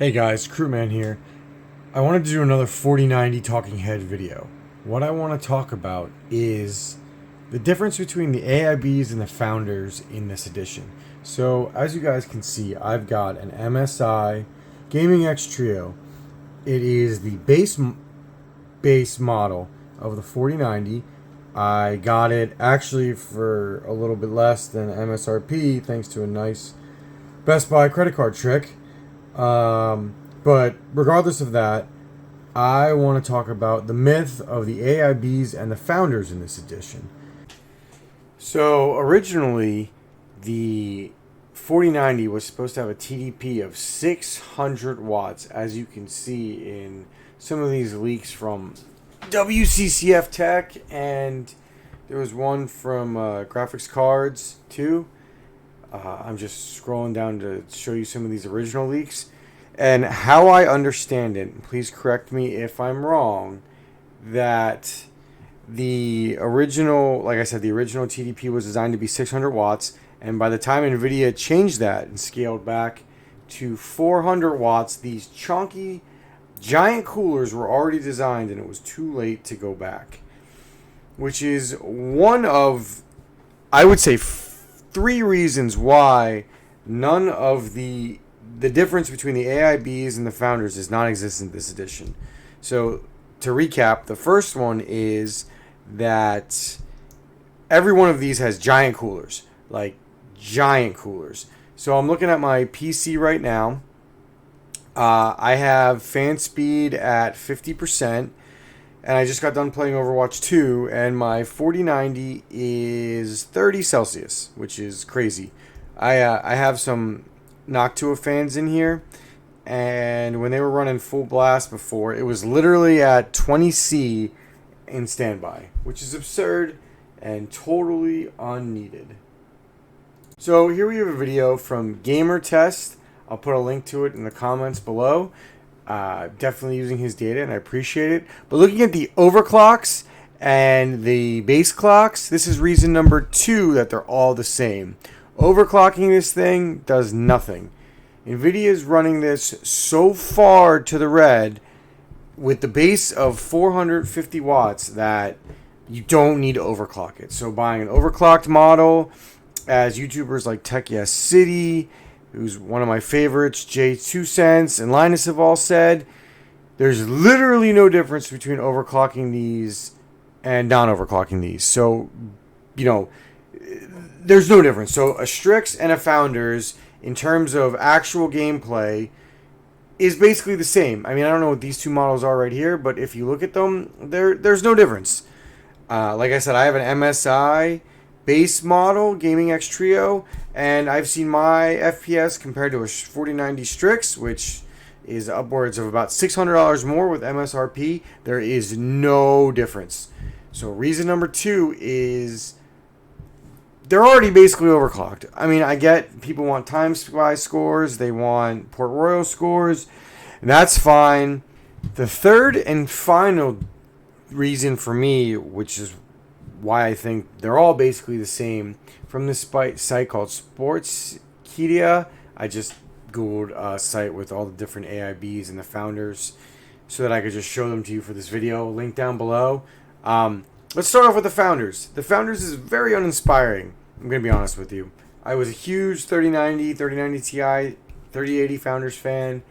Hey guys, Crewman here. I wanted to do another 4090 talking head video. What I want to talk about is the difference between the AIBs and the founders in this edition. So as you guys can see, I've got an MSI Gaming X Trio. It is the base model of the 4090. I got it actually for a little bit less than MSRP thanks to a nice Best Buy credit card trick. But regardless of that, I want to talk about the myth of the AIBs and the founders in this edition. So originally, the 4090 was supposed to have a TDP of 600 watts, as you can see in some of these leaks from WCCF Tech, and there was one from Graphics Cards too. I'm just scrolling down to show you some of these original leaks. And how I understand it, please correct me if I'm wrong, that the original, like I said, the original TDP was designed to be 600 watts. And by the time NVIDIA changed that and scaled back to 400 watts, these chunky, giant coolers were already designed and it was too late to go back. Which is one of, I would say, three reasons why none of the difference between the AIBs and the founders is non-existent in this edition. So to recap, the first one is that every one of these has giant coolers, like giant coolers. So I'm looking at my PC right now. I have fan speed at 50%, and I just got done playing Overwatch 2, and my 4090 is 30 Celsius, which is crazy. I have some Noctua fans in here, and when they were running full blast before, it was literally at 20C in standby, which is absurd and totally unneeded. So here we have a video from Gamer Test. I'll put a link to it in the comments below. Definitely using his data, and I appreciate it. But looking at the overclocks and the base clocks, this is reason number 2 that they're all the same. Overclocking this thing does nothing. NVIDIA is running this so far to the red with the base of 450 watts that you don't need to overclock it. So buying an overclocked model, as YouTubers like Tech Yes City, who's one of my favorites, J2 and Linus have all said, there's literally no difference between overclocking these and non-overclocking these. So, you know, there's no difference. So a Strix and a Founders, in terms of actual gameplay, is basically the same. I mean, I don't know what these two models are right here, but if you look at them, there's no difference. Like I said, I have an MSI base model, Gaming X Trio, and I've seen my FPS compared to a 4090 Strix, which is upwards of about $600 more with MSRP. There is no difference. So reason number 2 is they're already basically overclocked. I mean, I get people want time spy scores, they want Port Royal scores, and that's fine. The third and final reason for me, which is why I think they're all basically the same, from this site called Sportskeeda. I just googled a site with all the different AIBs and the founders so that I could just show them to you for this video. Link down below. Let's start off with the founders. The founders is very uninspiring. I'm going to be honest with you. I was a huge 3090, 3090 Ti, 3080 founders fan.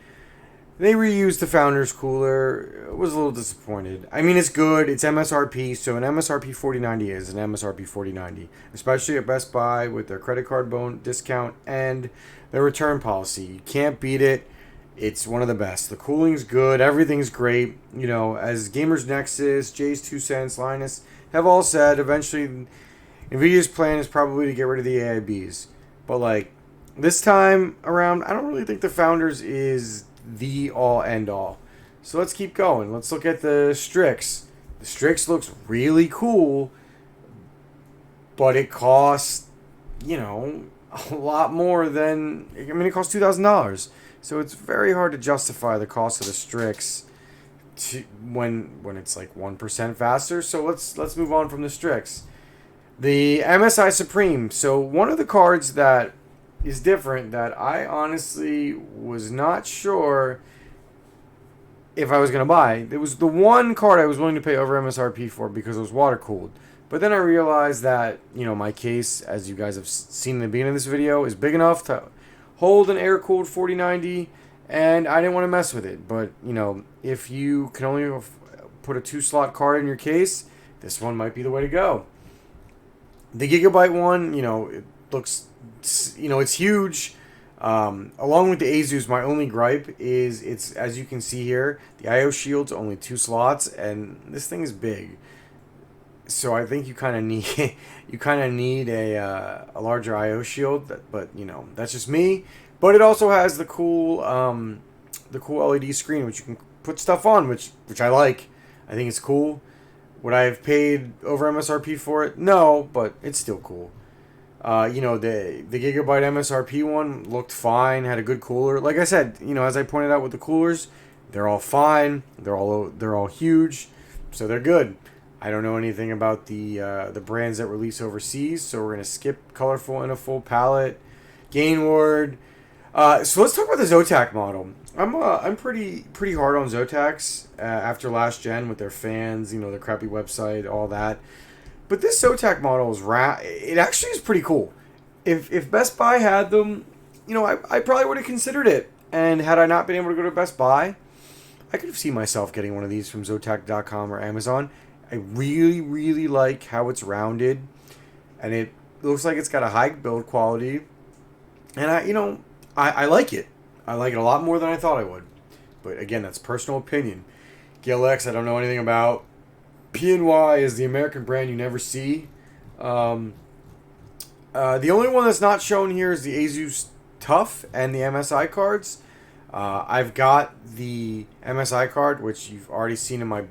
They reused the founders cooler. I was a little disappointed. I mean, it's good. It's MSRP, so an MSRP 4090 is an MSRP 4090, especially at Best Buy with their credit card discount and their return policy. You can't beat it. It's one of the best. The cooling's good. Everything's great. You know, as Gamers Nexus, Jay's 2 cents, Linus have all said, eventually NVIDIA's plan is probably to get rid of the AIBs. But, like, this time around, I don't really think the founders is the all-end-all. So let's keep going. Let's look at the Strix. The Strix looks really cool, but it costs, you know, a lot more than, I mean, it costs $2,000. So it's very hard to justify the cost of the Strix when it's like 1% faster. So let's move on from the Strix. The MSI Supreme. So one of the cards that is different that I honestly was not sure if I was going to buy. It was the one card I was willing to pay over MSRP for because it was water cooled. But then I realized that, my case, as you guys have seen in the beginning of this video, is big enough to hold an air cooled 4090, and I didn't want to mess with it. But, if you can only put a 2-slot card in your case, this one might be the way to go. The Gigabyte one, it looks, it's huge. Along with the Asus, my only gripe is it's, as you can see here, the IO shield's only 2 slots, and this thing is big. So I think you kind of need a larger IO shield, but that's just me. But it also has the cool LED screen, which you can put stuff on, which I like. I think it's cool. Would I have paid over MSRP for it? No, but it's still cool. The Gigabyte MSRP one looked fine, had a good cooler. Like I said, as I pointed out with the coolers, they're all fine. They're all huge, so they're good. I don't know anything about the brands that release overseas, so we're gonna skip colorful and a full palette. Gainward. So let's talk about the Zotac model. I'm pretty hard on Zotacs after last gen with their fans, their crappy website, all that. But this Zotac model it actually is pretty cool. If Best Buy had them, I probably would have considered it. And had I not been able to go to Best Buy, I could have seen myself getting one of these from Zotac.com or Amazon. I really, really like how it's rounded, and it looks like it's got a high build quality. And I like it. I like it a lot more than I thought I would. But again, that's personal opinion. GLX, I don't know anything about. PNY is the American brand you never see. The only one that's not shown here is the Asus Tough and the MSI cards. I've got the MSI card, which you've already seen in my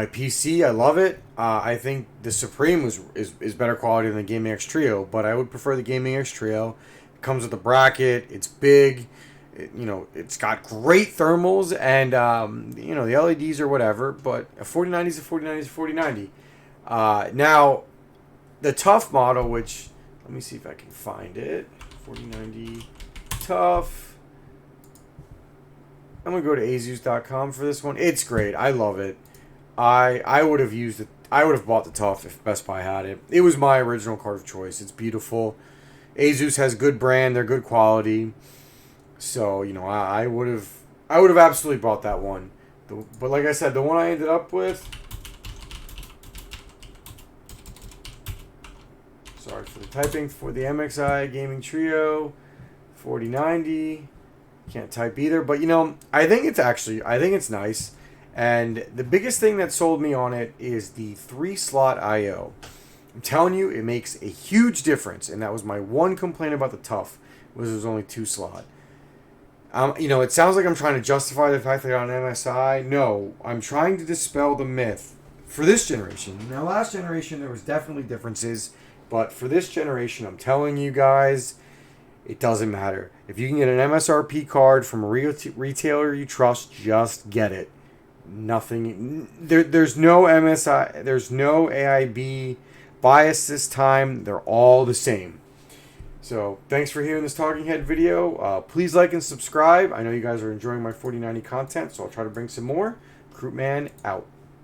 PC. I love it. I think the Supreme is better quality than the Gaming X Trio, but I would prefer the Gaming X Trio. It comes with a bracket. It's big. It's got great thermals and, the LEDs or whatever, but a 4090 is a 4090 is a 4090. Now, the Tough model, which, let me see if I can find it. 4090 Tough. I'm going to go to Asus.com for this one. It's great. I love it. I would have used it. I would have bought the Tough if Best Buy had it. It was my original card of choice. It's beautiful. Asus has good brand. They're good quality. So, I would have absolutely bought that one. But like I said, the one I ended up with, sorry for the typing, for the MXI Gaming Trio 4090. Can't type either, but I think it's nice. And the biggest thing that sold me on it is the 3-slot IO. I'm telling you, it makes a huge difference, and that was my one complaint about the Tough, was it was only 2-slot. It sounds like I'm trying to justify the fact that I got an MSI. No, I'm trying to dispel the myth for this generation. Now, last generation, there was definitely differences, but for this generation, I'm telling you guys, it doesn't matter. If you can get an MSRP card from a retailer you trust, just get it. Nothing. There's no MSI. There's no AIB bias this time. They're all the same. So, thanks for hearing this Talking Head video. Please like and subscribe. I know you guys are enjoying my 4090 content, so I'll try to bring some more. Recruitman out.